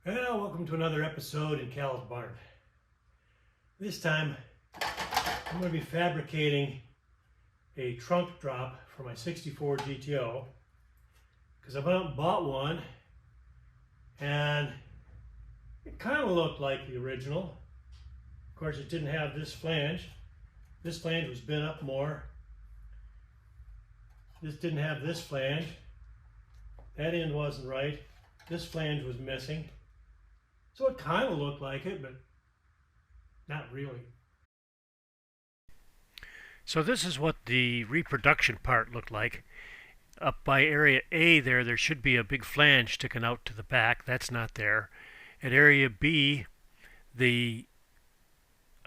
Well, welcome to another episode in Cal's Barn. This time, I'm going to be fabricating a trunk drop for my 64 GTO because I went out and bought one and it kind of looked like the original. Of course, it didn't have this flange. This flange was bent up more. This didn't have this flange. That end wasn't right. This flange was missing. So it kind of looked like it, but not really. So this is what the reproduction part looked like. Up by area A there should be a big flange sticking out to the back. That's not there. At area B, the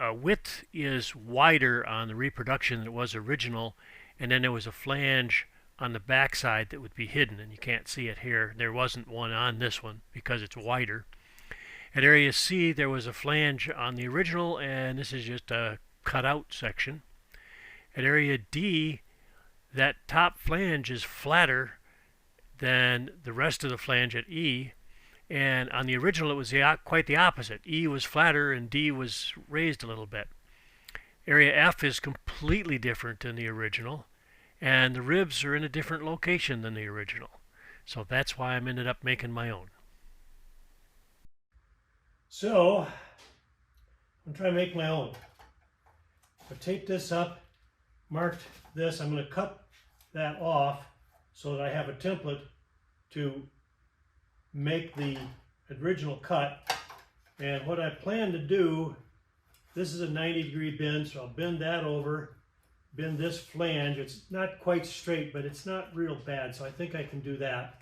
width is wider on the reproduction than it was original, and then there was a flange on the back side that would be hidden, and you can't see it here. There wasn't one on this one because it's wider. At area C, there was a flange on the original, and this is just a cut-out section. At area D, that top flange is flatter than the rest of the flange at E, and on the original it was quite the opposite. E was flatter and D was raised a little bit. Area F is completely different than the original, and the ribs are in a different location than the original. So that's why I ended up making my own. So, I'm trying to make my own. I taped this up, marked this. I'm going to cut that off so that I have a template to make the original cut. And what I plan to do, this is a 90-degree bend, so I'll bend that over, bend this flange. It's not quite straight, but it's not real bad, so I think I can do that.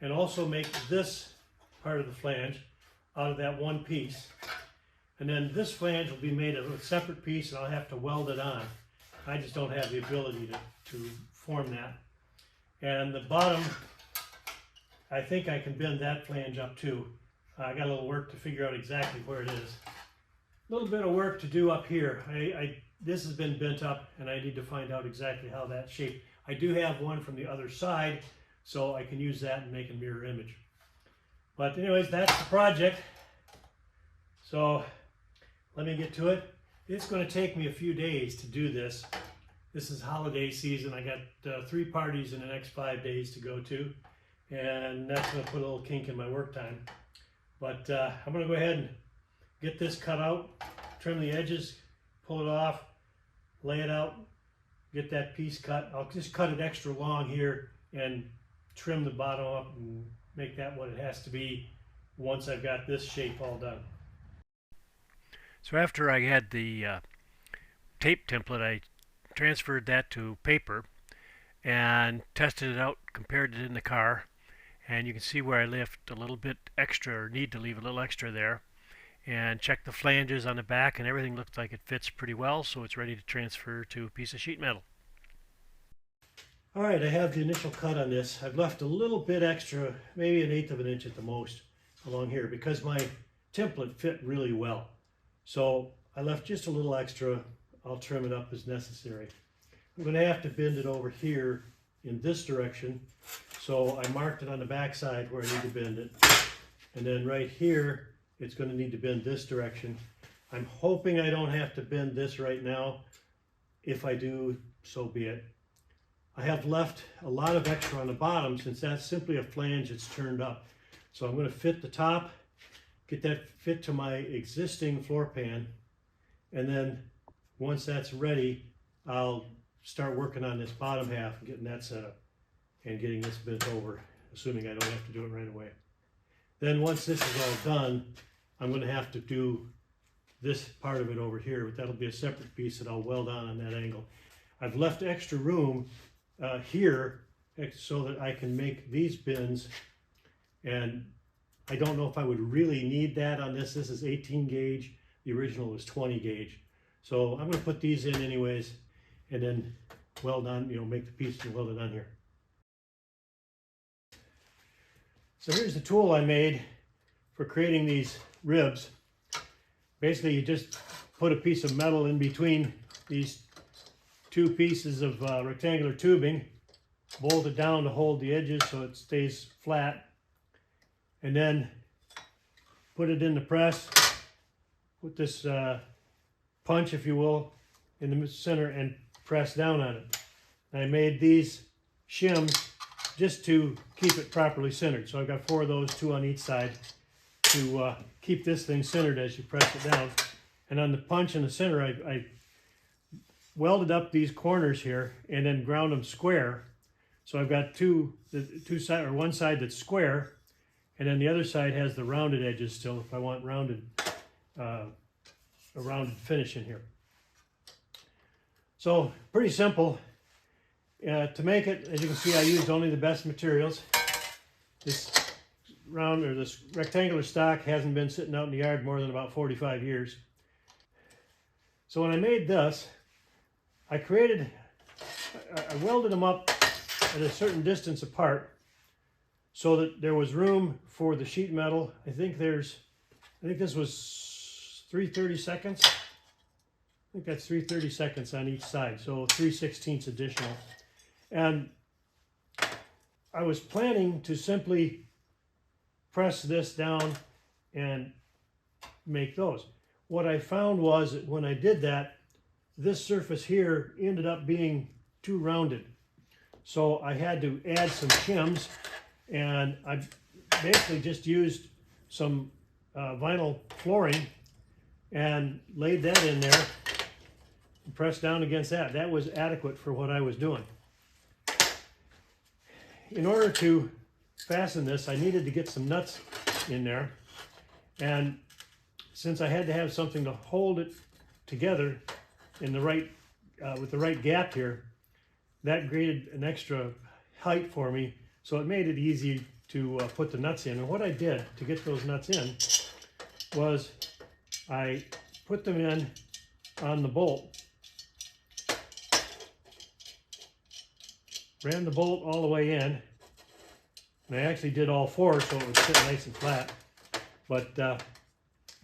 And also make this part of the flange out of that one piece. And then this flange will be made of a separate piece and I'll have to weld it on. I just don't have the ability to form that. And the bottom, I think I can bend that flange up too. I got a little work to figure out exactly where it is. A little bit of work to do up here. This has been bent up and I need to find out exactly how that's shaped. I do have one from the other side, so I can use that and make a mirror image. But anyways, that's the project. So let me get to it. It's going to take me a few days to do this. This is holiday season. I got 3 parties in the next 5 days to go to, and that's going to put a little kink in my work time. But I'm going to go ahead and get this cut out, trim the edges, pull it off, lay it out, get that piece cut. I'll just cut it extra long here and trim the bottom up and make that what it has to be once I've got this shape all done. So after I had the tape template, I transferred that to paper and tested it out, compared it in the car, and you can see where I left a little bit extra, or need to leave a little extra there, and check the flanges on the back, and everything looks like it fits pretty well, so it's ready to transfer to a piece of sheet metal. All right, I have the initial cut on this. I've left a little bit extra, maybe 1/8 of an inch at the most along here, because my template fit really well. So I left just a little extra. I'll trim it up as necessary. I'm going to have to bend it over here in this direction. So I marked it on the back side where I need to bend it. And then right here, it's going to need to bend this direction. I'm hoping I don't have to bend this right now. If I do, so be it. I have left a lot of extra on the bottom since that's simply a flange that's turned up. So I'm going to fit the top, get that fit to my existing floor pan, and then once that's ready, I'll start working on this bottom half and getting that set up and getting this bent over, assuming I don't have to do it right away. Then once this is all done, I'm going to have to do this part of it over here, but that'll be a separate piece that I'll weld on that angle. I've left extra room here so that I can make these bins, and I don't know if I would really need that on this. This is 18 gauge, the original was 20 gauge. So I'm going to put these in anyways and then weld on, make the piece and weld it on here. So here's the tool I made for creating these ribs. Basically you just put a piece of metal in between these 2 pieces of rectangular tubing, bolt it down to hold the edges so it stays flat, and then put it in the press, put this punch, if you will, in the center and press down on it. I made these shims just to keep it properly centered. So I've got 4 of those, 2 on each side, to keep this thing centered as you press it down. And on the punch in the center, I welded up these corners here and then ground them square. So I've got one side that's square, and then the other side has the rounded edges still if I want a rounded finish in here. So pretty simple. To make it, as you can see, I used only the best materials. This rectangular stock hasn't been sitting out in the yard more than about 45 years. So when I made this, I welded them up at a certain distance apart so that there was room for the sheet metal. I think this was 3/32. I think that's 3/32 on each side, so 3/16 additional. And I was planning to simply press this down and make those. What I found was that when I did that, this surface here ended up being too rounded. So I had to add some shims, and I basically just used some vinyl flooring and laid that in there and pressed down against that. That was adequate for what I was doing. In order to fasten this, I needed to get some nuts in there, and since I had to have something to hold it together in the right with the right gap here, that created an extra height for me, so it made it easy to put the nuts in. And what I did to get those nuts in was I put them in on the bolt, ran the bolt all the way in, and I actually did all 4 so it would sit nice and flat, but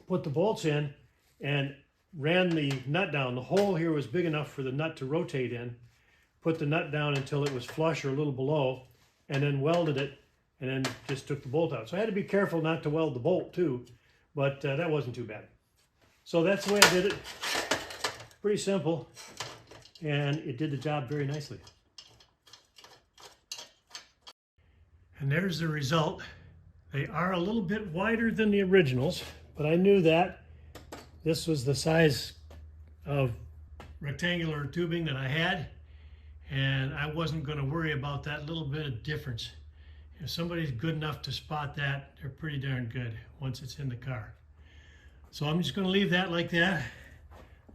put the bolts in and ran the nut down. The hole here was big enough for the nut to rotate in. Put the nut down until it was flush or a little below, and then welded it, and then just took the bolt out. So I had to be careful not to weld the bolt too, but that wasn't too bad. So that's the way I did it. Pretty simple, and it did the job very nicely. And there's the result. They are a little bit wider than the originals, but I knew that. This was the size of rectangular tubing that I had, and I wasn't going to worry about that little bit of difference. If somebody's good enough to spot that, they're pretty darn good once it's in the car. So I'm just going to leave that like that.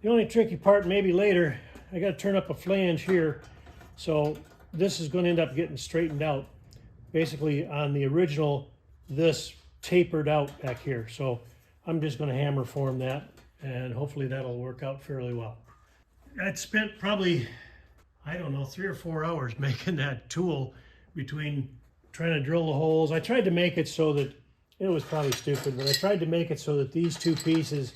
The only tricky part, maybe later, I got to turn up a flange here, so this is going to end up getting straightened out. Basically, on the original, this tapered out back here, so I'm just going to hammer form that, and hopefully that'll work out fairly well. I'd spent probably, I don't know, 3 or 4 hours making that tool between trying to drill the holes. I tried to make it so that, it was probably stupid, but I tried to make it so that these 2 pieces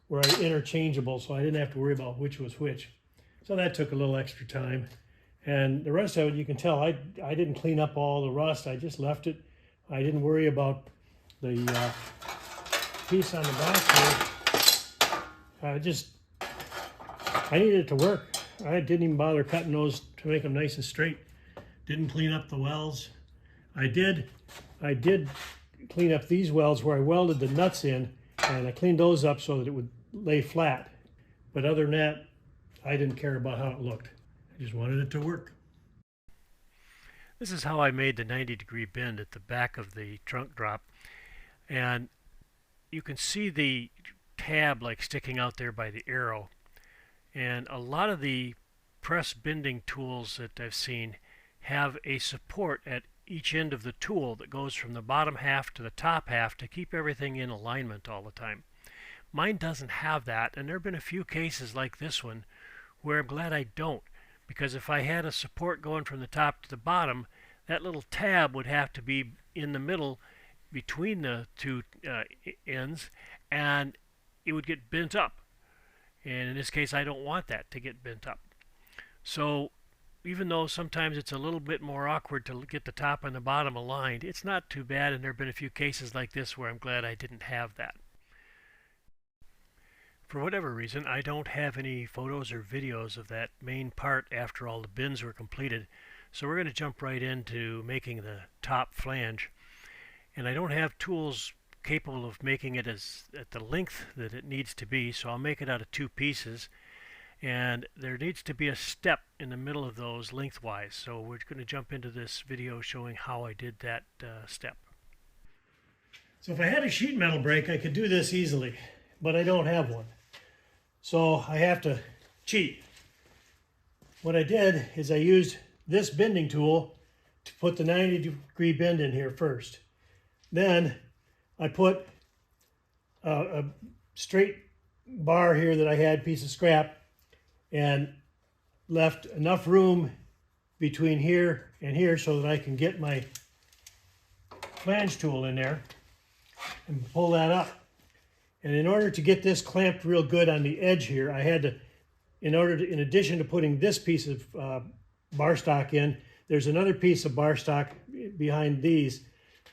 were interchangeable, so I didn't have to worry about which was which. So that took a little extra time. And the rest of it, you can tell, I didn't clean up all the rust. I just left it. I didn't worry about the piece on the back here. I needed it to work. I didn't even bother cutting those to make them nice and straight. Didn't clean up the welds. I did clean up these welds where I welded the nuts in, and I cleaned those up so that it would lay flat. But other than that, I didn't care about how it looked. I just wanted it to work. This is how I made the 90-degree bend at the back of the trunk drop, and you can see the tab like sticking out there by the arrow. And a lot of the press bending tools that I've seen have a support at each end of the tool that goes from the bottom half to the top half to keep everything in alignment all the time. Mine doesn't have that, and there have been a few cases like this one where I'm glad I don't, because if I had a support going from the top to the bottom, that little tab would have to be in the middle between the 2 ends, and it would get bent up. And in this case, I don't want that to get bent up. So even though sometimes it's a little bit more awkward to get the top and the bottom aligned, it's not too bad, and there have been a few cases like this where I'm glad I didn't have that. For whatever reason, I don't have any photos or videos of that main part after all the bins were completed, so we're going to jump right into making the top flange. And I don't have tools capable of making it as at the length that it needs to be, so I'll make it out of two pieces. And there needs to be a step in the middle of those lengthwise, so we're going to jump into this video showing how I did that step. So if I had a sheet metal brake, I could do this easily, but I don't have one. So I have to cheat. What I did is I used this bending tool to put the 90-degree bend in here first. Then I put a straight bar here that I had, piece of scrap, and left enough room between here and here so that I can get my flange tool in there and pull that up. And in order to get this clamped real good on the edge here, I had to, in addition to putting this piece of bar stock in, there's another piece of bar stock behind these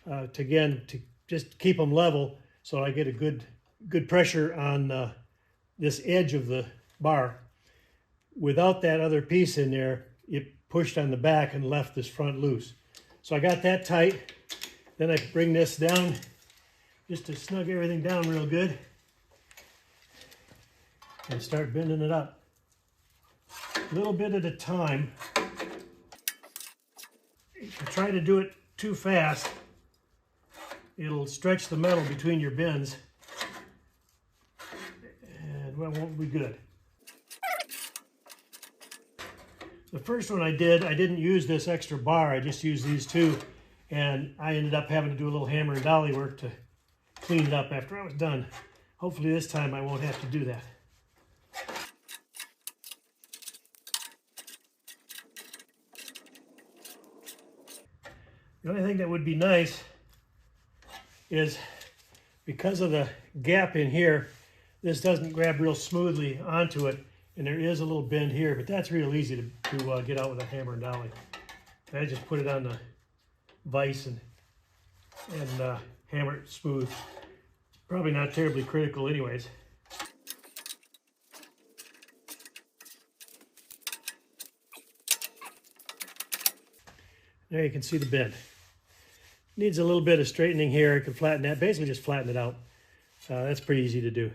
to just keep them level so I get a good pressure on this edge of the bar. Without that other piece in there, it pushed on the back and left this front loose. So I got that tight. Then I bring this down just to snug everything down real good and start bending it up. A little bit at a time. If you try to do it too fast, it'll stretch the metal between your bends and well, it won't be good. The first one I didn't use this extra bar, I just used these two, and I ended up having to do a little hammer and dolly work to clean it up after I was done. Hopefully this time I won't have to do that. The only thing that would be nice is because of the gap in here, this doesn't grab real smoothly onto it, and there is a little bend here, but that's real easy to get out with a hammer and dolly. I just put it on the vise and hammer it smooth. It's probably not terribly critical anyways. There you can see the bend. Needs a little bit of straightening here. I can flatten that, basically just flatten it out. That's pretty easy to do.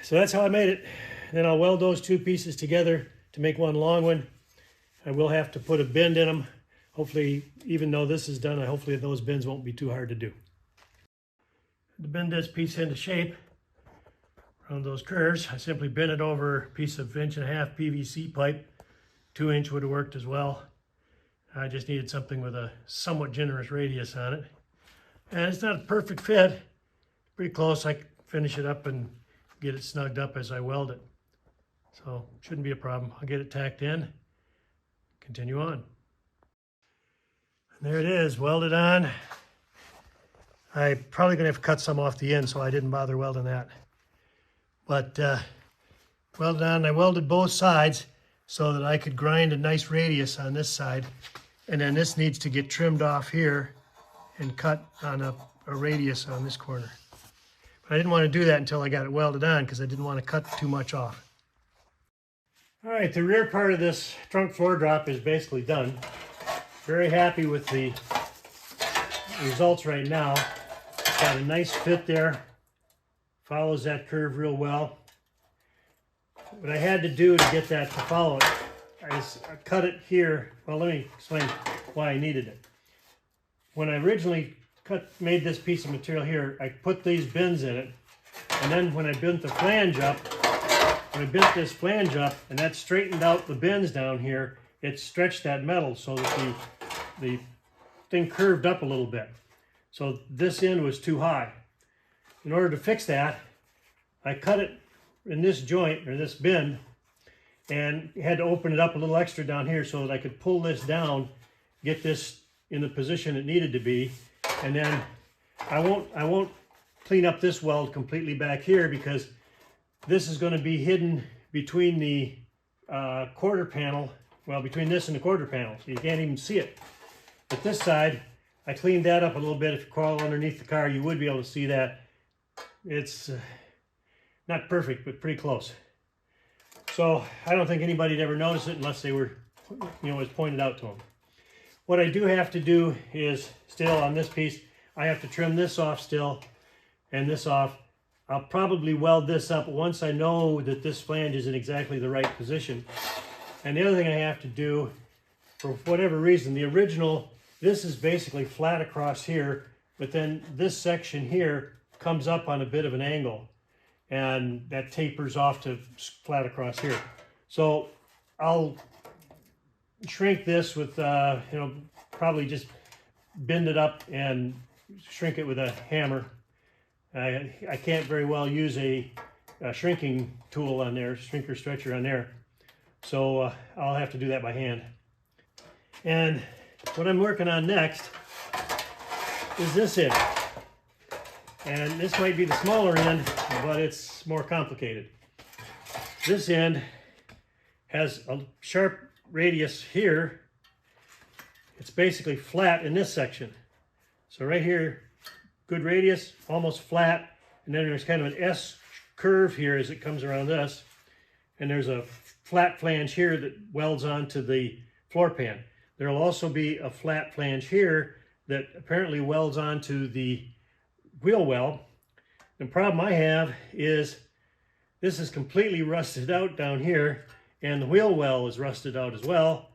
So that's how I made it. Then I'll weld those two pieces together to make one long one. I will have to put a bend in them. Hopefully, even though this is done, hopefully those bends won't be too hard to do. To bend this piece into shape around those curves, I simply bend it over a piece of 1.5 inch PVC pipe. 2-inch would have worked as well. I just needed something with a somewhat generous radius on it. And it's not a perfect fit. Pretty close. I can finish it up and get it snugged up as I weld it. So shouldn't be a problem. I'll get it tacked in, continue on. And there it is, welded on. I'm probably gonna have to cut some off the end, so I didn't bother welding that. But welded on, I welded both sides so that I could grind a nice radius on this side. And then this needs to get trimmed off here and cut on a radius on this corner. But I didn't want to do that until I got it welded on because I didn't want to cut too much off. All right, the rear part of this trunk floor drop is basically done. Very happy with the results right now. Got a nice fit there. Follows that curve real well. What I had to do to get that to follow it is I cut it here. Well, let me explain why I needed it. When I originally made this piece of material here, I put these bends in it, and then when I bent the flange up, and that straightened out the bends down here, it stretched that metal so that the thing curved up a little bit. So this end was too high. In order to fix that, I cut it in this joint, or this bend, and had to open it up a little extra down here so that I could pull this down, get this in the position it needed to be, and then I won't clean up this weld completely back here because this is going to be hidden between the quarter panel, well, between this and the quarter panel, so you can't even see it. But this side, I cleaned that up a little bit. If you crawl underneath the car, you would be able to see that. It's not perfect, but pretty close. So I don't think anybody'd ever notice it unless they were, it was pointed out to them. What I do have to do is still on this piece, I have to trim this off still and this off. I'll probably weld this up once I know that this flange is in exactly the right position. And the other thing I have to do, for whatever reason, the original, this is basically flat across here, but then this section here comes up on a bit of an angle, and that tapers off to flat across here. So I'll shrink this with, probably just bend it up and shrink it with a hammer. I can't very well use a shrinking tool on there, shrinker stretcher on there. So I'll have to do that by hand. And what I'm working on next is this end. And this might be the smaller end, but it's more complicated. This end has a sharp radius here. It's basically flat in this section. So right here, good radius, almost flat. And then there's kind of an S curve here as it comes around this. And there's a flat flange here that welds onto the floor pan. There will also be a flat flange here that apparently welds onto the wheel well. The problem I have is this is completely rusted out down here, and the wheel well is rusted out as well.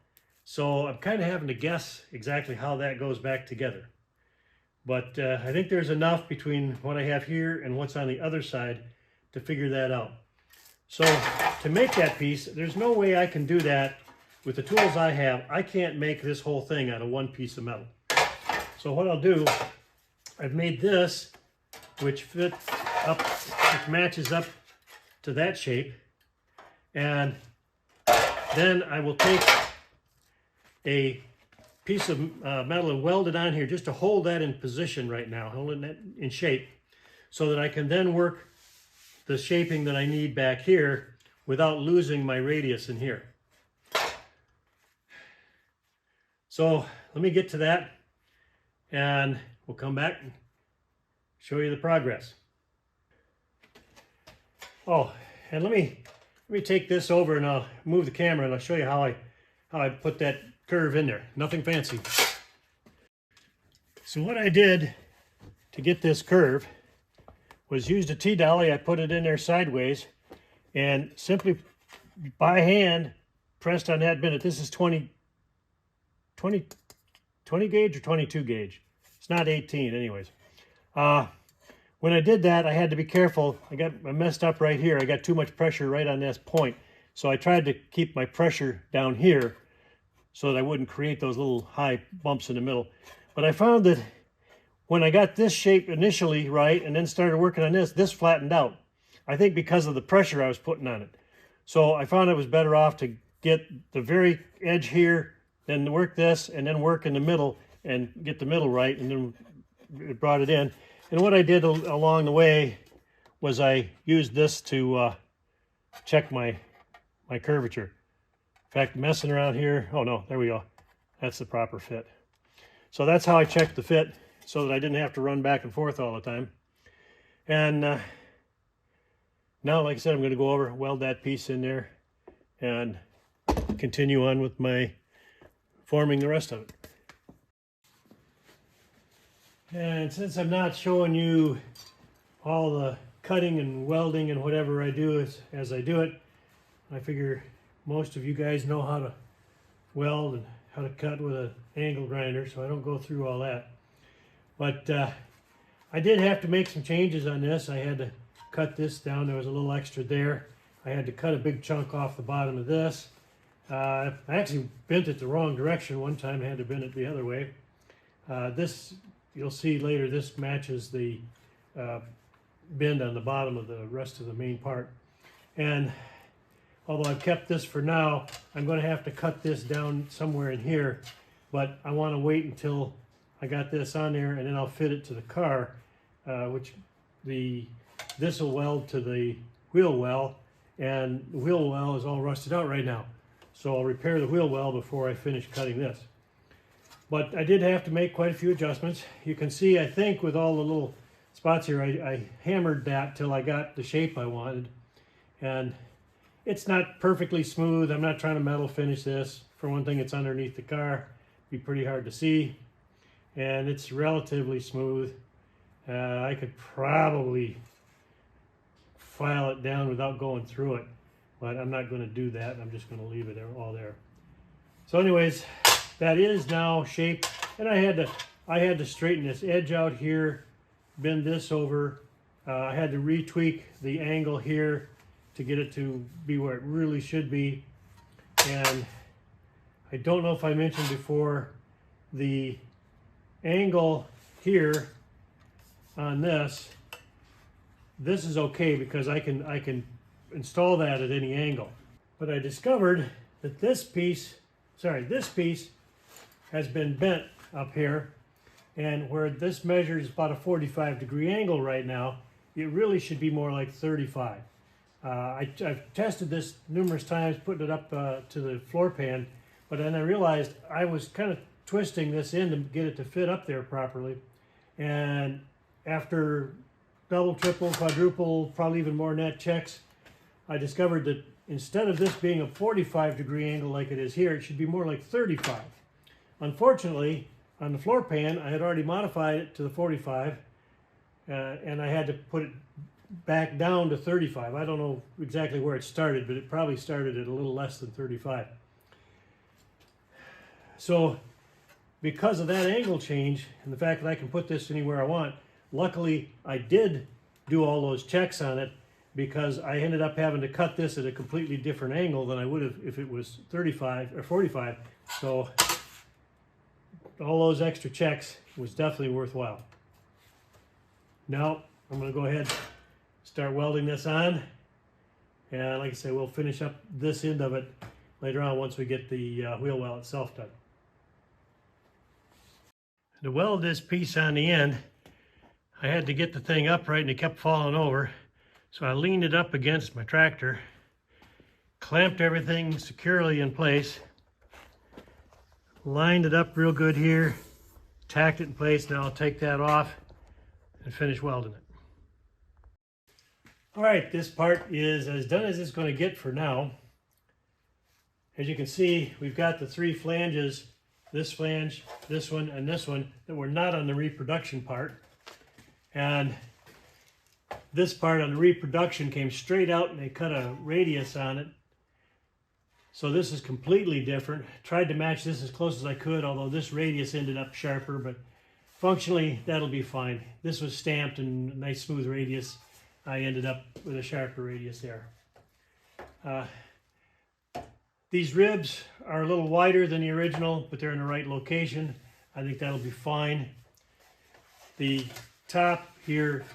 So I'm kind of having to guess exactly how that goes back together. But I think there's enough between what I have here and what's on the other side to figure that out. So to make that piece, there's no way I can do that with the tools I have. I can't make this whole thing out of one piece of metal. So what I'll do, I've made this, which fits up, which matches up to that shape. And then I will take a piece of metal and weld it on here just to hold that in position right now, holding that in shape, so that I can then work the shaping that I need back here without losing my radius in here. So let me get to that, and we'll come back and show you the progress. Oh, and let me take this over, and I'll move the camera and I'll show you how I put that curve in there. Nothing fancy. So what I did to get this curve was used a T-dolly. I put it in there sideways and simply by hand pressed on that bit. This is 20 gauge or 22 gauge. It's not 18 anyways. When I did that, I had to be careful. I messed up right here. I got too much pressure right on this point. So I tried to keep my pressure down here so that I wouldn't create those little high bumps in the middle. But I found that when I got this shape initially right and then started working on this flattened out. I think because of the pressure I was putting on it. So I found it was better off to get the very edge here, then work this, and then work in the middle and get the middle right, and then it brought it in. And what I did along the way was I used this to check my curvature. In fact, messing around here, oh no, there we go. That's the proper fit. So that's how I checked the fit, so that I didn't have to run back and forth all the time. And now, like I said, I'm going to go over, weld that piece in there, and continue on with my forming the rest of it. And since I'm not showing you all the cutting and welding and whatever I do as I do it, I figure most of you guys know how to weld and how to cut with an angle grinder, so I don't go through all that. But I did have to make some changes on this. I had to cut this down. There was a little extra there. I had to cut a big chunk off the bottom of this. I actually bent it the wrong direction one time. I had to bend it the other way. This, you'll see later, this matches the bend on the bottom of the rest of the main part. And although I've kept this for now, I'm going to have to cut this down somewhere in here. But I want to wait until I got this on there, and then I'll fit it to the car, which this will weld to the wheel well, and the wheel well is all rusted out right now. So I'll repair the wheel well before I finish cutting this. But I did have to make quite a few adjustments. You can see, I think, with all the little spots here, I hammered that till I got the shape I wanted. And it's not perfectly smooth. I'm not trying to metal finish this. For one thing, it's underneath the car. Be pretty hard to see. And it's relatively smooth. I could probably file it down without going through it, but I'm not going to do that. I'm just going to leave it all there. So anyways, that is now shaped, and I had to straighten this edge out here, bend this over. I had to retweak the angle here to get it to be where it really should be. And I don't know if I mentioned before, the angle here on this is okay because I can install that at any angle. But I discovered that this piece has been bent up here, and where this measures about a 45-degree angle right now, it really should be more like 35. I've tested this numerous times, putting it up to the floor pan, but then I realized I was kind of twisting this in to get it to fit up there properly. And after double, triple, quadruple, probably even more net checks, I discovered that instead of this being a 45-degree angle like it is here, it should be more like 35. Unfortunately, on the floor pan, I had already modified it to the 45, and I had to put it back down to 35. I don't know exactly where it started, but it probably started at a little less than 35. So because of that angle change and the fact that I can put this anywhere I want, luckily I did do all those checks on it, because I ended up having to cut this at a completely different angle than I would have if it was 35 or 45. So all those extra checks was definitely worthwhile. Now I'm going to go ahead and start welding this on, and like I say, we'll finish up this end of it later on once we get the wheel well itself done. To weld this piece on the end, I had to get the thing upright and it kept falling over. So I leaned it up against my tractor, clamped everything securely in place, lined it up real good here, tacked it in place. Now I'll take that off and finish welding it. All right, this part is as done as it's going to get for now. As you can see, we've got the three flanges, this flange, this one, and this one, that were not on the reproduction part. And this part on the reproduction came straight out and they cut a radius on it. So this is completely different. Tried to match this as close as I could, although this radius ended up sharper, but functionally that'll be fine. This was stamped and a nice smooth radius. I ended up with a sharper radius there. These ribs are a little wider than the original, but they're in the right location. I think that'll be fine. The top here,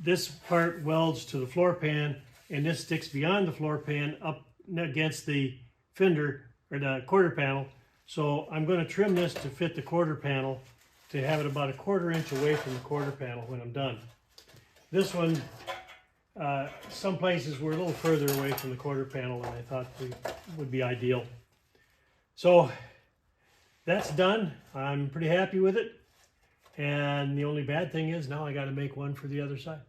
this part welds to the floor pan, and this sticks beyond the floor pan up against the fender or the quarter panel. So I'm going to trim this to fit the quarter panel, to have it about a 1/4 inch away from the quarter panel when I'm done. This one, some places were a little further away from the quarter panel than I thought would be ideal. So that's done. I'm pretty happy with it. And the only bad thing is now I got to make one for the other side.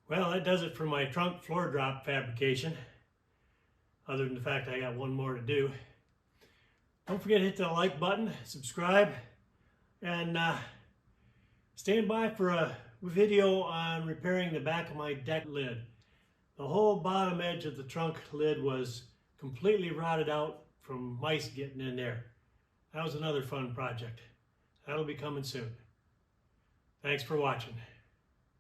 Well, that does it for my trunk floor drop fabrication, other than the fact I got one more to do. Don't forget to hit the like button, subscribe, and stand by for a video on repairing the back of my deck lid. The whole bottom edge of the trunk lid was completely rotted out from mice getting in there. That was another fun project. That'll be coming soon. Thanks for watching.